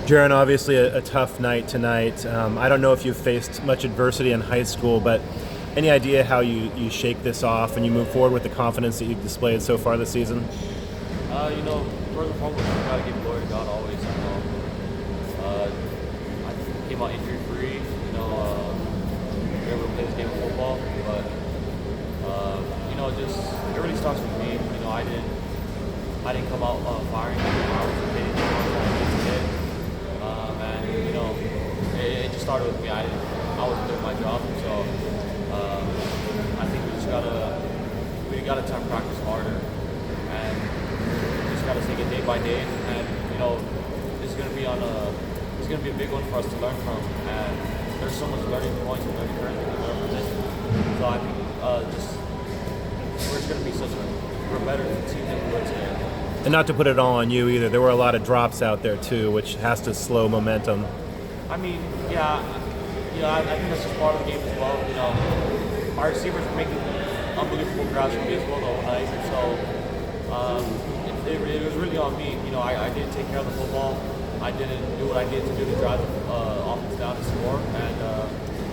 Jaron, obviously a tough night tonight. I don't know if you've faced much adversity in high school, but any idea how you shake this off and you move forward with the confidence that you've displayed so far this season? First and foremost, we gotta give glory to God always. I came out injury free. We were able to play this game of football, but just it really starts with me. I didn't come out firing. I was ready to hit. And it just started with me. I wasn't doing my job, so I think we gotta try to practice harder, and we just gotta take it day by day. And it's gonna be a big one for us to learn from. And there's so much learning points and learning curves we can learn from this. So I think we're just gonna be we're a better team than we were today. And not to put it all on you either, there were a lot of drops out there too, which has to slow momentum. I think that's just part of the game as well. Our receivers were making unbelievable grabs from me as well the whole night. So it was really on me. I didn't take care of the football. I didn't do what I did to drive the offense down to score, and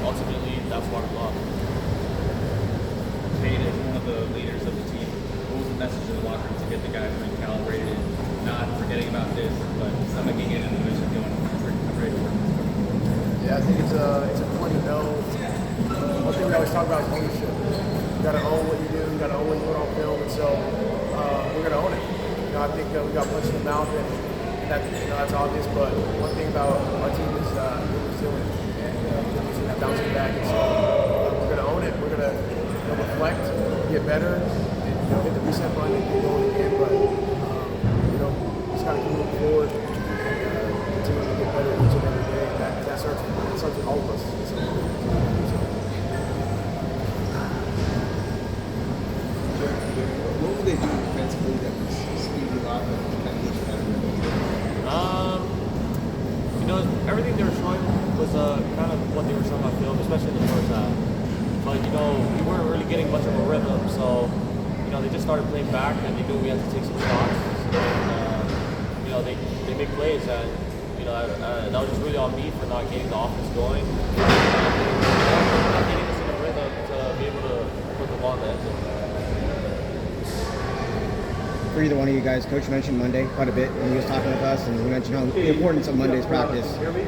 ultimately that's why we lost. Cade is one of the leaders of the team. What was the message in the locker room to get the guys recalibrated, not forgetting about this, but stomaching it and the mission going, I'm ready to work? Yeah, I think it's important to know. One thing we always talk about is ownership. You got to own what you do. You got to own what you put on film, and so we're going to own it. I think we got punched in the mouth, and that's obvious. But one thing about our team is we're resilient, and we're using that bouncing back. And so we're going to own it. We're going to reflect, get better, and hit the reset button and get going again. But just got to keep moving forward and continue to get better each and every day. That starts with all of us. What would they do defensively that was speedy Uluave and kind of get you better? Everything they were showing was kind of what they were showing on film, especially in the first half. But we weren't really getting much of a rhythm, so they just started playing back, and they knew we had to take some shots. And they make plays, and that was just really on me for not getting the offense going. Not getting us in a rhythm to be able to put the ball in the end zone. For either one of you guys, Coach mentioned Monday quite a bit when he was talking with us, and he mentioned how the importance of Monday's practice. Can you hear me?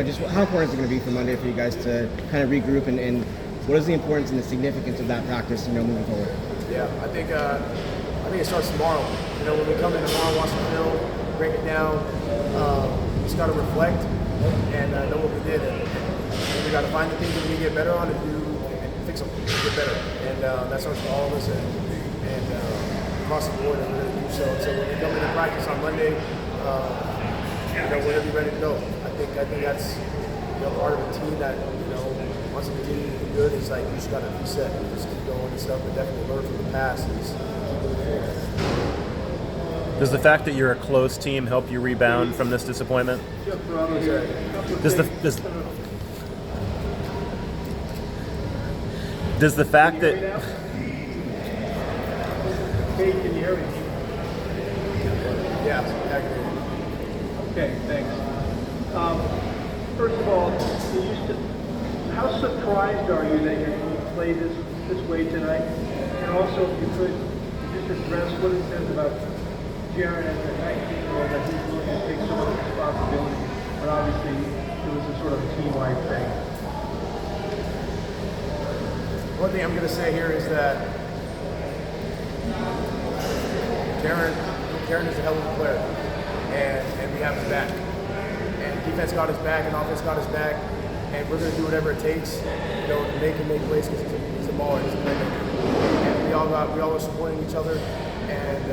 Just how important is it going to be for Monday for you guys to kind of regroup, and what is the importance and the significance of that practice, moving forward? Yeah, I think it starts tomorrow. When we come in tomorrow, watch the film, break it down, we just got to reflect and know what we did. And we got to find the things that we can get better on and fix them, get better. And that starts with all of us and across the board, and we're going to do so. So when we come into practice on Monday, we're going to be ready to go. I think that's part of a team that wants to continue to do good. It's like you just got to reset and just keep going and stuff, but definitely learn from the past and just keep moving forward. Does the fact that you're a close team help you rebound from this disappointment? Does the fact that Hey, can you hear me? Yeah, I can hear you. Okay, thanks. First of all, how surprised are you that you're going to play this way tonight? And also, if you could just address what it says about Jaron as a 19-year-old, that he's willing to take so much responsibility, but obviously it was a sort of team-wide thing. One thing I'm going to say here is that Jaron is a hell of a player, and we have his back. And defense got his back, and offense got his back, and we're going to do whatever it takes, to make plays because he's a baller, he's a playmaker. And we all are supporting each other, and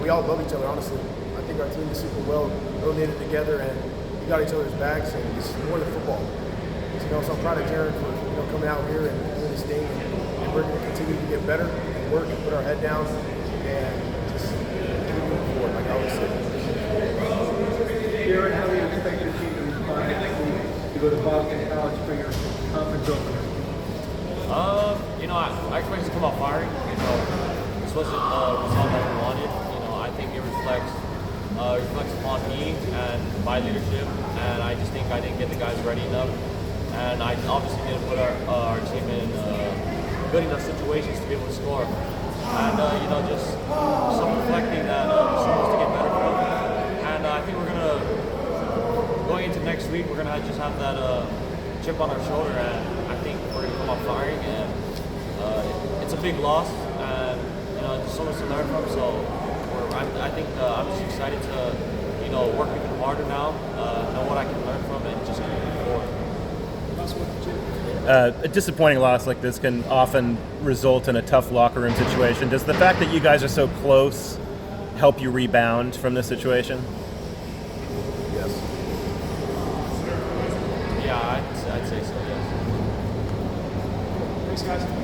we all love each other. Honestly, I think our team is super well knitted together, and we got each other's backs, and it's more than football. So I'm proud of Jaron for coming out here and doing his thing, and we're going to continue to get better and work and put our head down and just keep moving forward, like I always say. Jaron, how do you expect your team to respond next week to go to Boston College for your conference opener? I expected to come out firing. This wasn't a result that we wanted. I think it reflects upon me and my leadership, and I just think I didn't get the guys ready enough, and I obviously didn't put our team in good enough situations to be able to score. And just some reflecting that we're supposed to get better from. And I think going into next week, we're gonna just have that chip on our shoulder, and I think we're gonna come out firing. And it's a big loss, and there's so much to learn from. So I think I'm just excited to work even harder now, know what I can learn from it, and just keep moving forward. A disappointing loss like this can often result in a tough locker room situation. Does the fact that you guys are so close help you rebound from this situation? Yes. Yeah, I'd say so, yes. Thanks, guys.